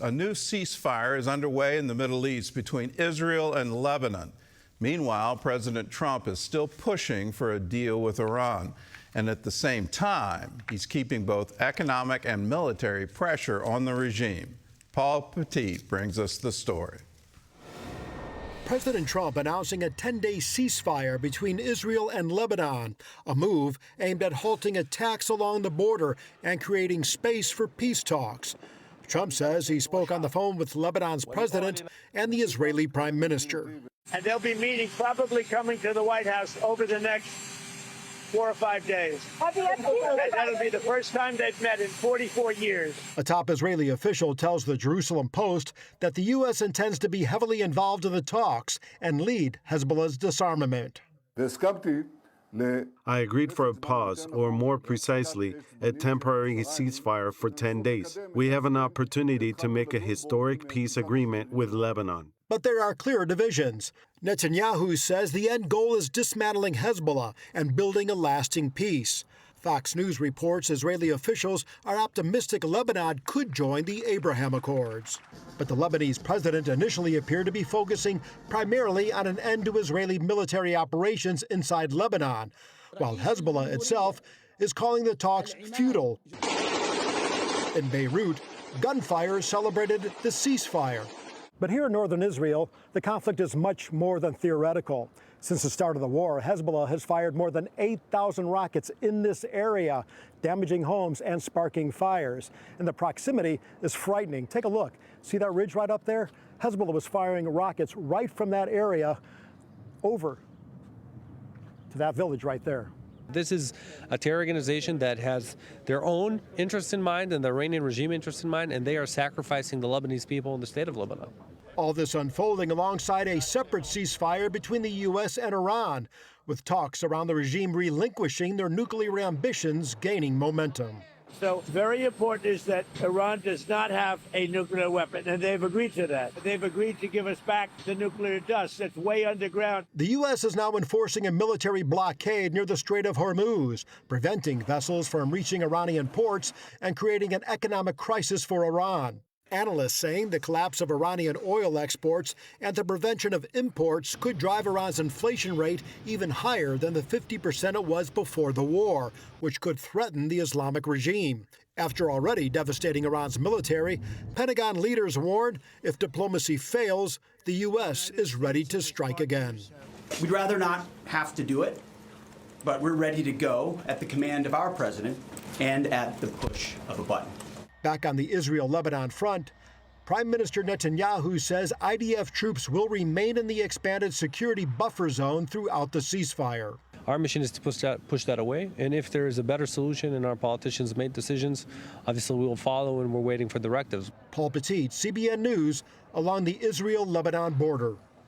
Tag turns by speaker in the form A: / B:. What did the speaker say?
A: A new ceasefire is underway in the Middle East between Israel and Lebanon. Meanwhile, President Trump is still pushing for a deal with Iran. And at the same time, he's keeping both economic and military pressure on the regime. Paul Petit brings us the story.
B: President Trump announcing a 10-day ceasefire between Israel and Lebanon, a move aimed at halting attacks along the border and creating space for peace talks. Trump says he spoke on the phone with Lebanon's president and the Israeli prime minister.
C: And they'll be meeting, probably coming to the White House over the next 4 or 5 days. That'll be the first time they've met in 44 years.
B: A top Israeli official tells the Jerusalem Post that the U.S. intends to be heavily involved in the talks and lead Hezbollah's disarmament.
D: I agreed for a pause, or more precisely, a temporary ceasefire for 10 days. We have an opportunity to make a historic peace agreement with Lebanon.
B: But there are clear divisions. Netanyahu says the end goal is dismantling Hezbollah and building a lasting peace. Fox News reports Israeli officials are optimistic Lebanon could join the Abraham Accords. But the Lebanese president initially appeared to be focusing primarily on an end to Israeli military operations inside Lebanon, while Hezbollah itself is calling the talks futile. In Beirut, gunfire celebrated the ceasefire. But here in northern Israel, the conflict is much more than theoretical. Since the start of the war, Hezbollah has fired more than 8,000 rockets in this area, damaging homes and sparking fires. And the proximity is frightening. Take a look. See that ridge right up there? Hezbollah was firing rockets right from that area over to that village right there.
E: This is a terror organization that has their own interests in mind and the Iranian regime interests in mind, and they are sacrificing the Lebanese people and the state of Lebanon.
B: All this unfolding alongside a separate ceasefire between the U.S. and Iran, with talks around the regime relinquishing their nuclear ambitions gaining momentum.
C: So very important is that Iran does not have a nuclear weapon, and they've agreed to that. They've agreed to give us back the nuclear dust that's way underground.
B: The U.S. is now enforcing a military blockade near the Strait of Hormuz, preventing vessels from reaching Iranian ports and creating an economic crisis for Iran. Analysts saying the collapse of Iranian oil exports and the prevention of imports could drive Iran's inflation rate even higher than the 50% it was before the war, which could threaten the Islamic regime. After already devastating Iran's military, Pentagon leaders warned if diplomacy fails, the U.S. is ready to strike again.
F: We'd rather not have to do it, but we're ready to go at the command of our president and at the push of a button.
B: Back on the Israel-Lebanon front, Prime Minister Netanyahu says IDF troops will remain in the expanded security buffer zone throughout the ceasefire.
E: Our mission is to push that away, and if there is a better solution and our politicians made decisions, obviously we will follow, and we're waiting for directives.
B: Paul Petit, CBN News, along the Israel-Lebanon border.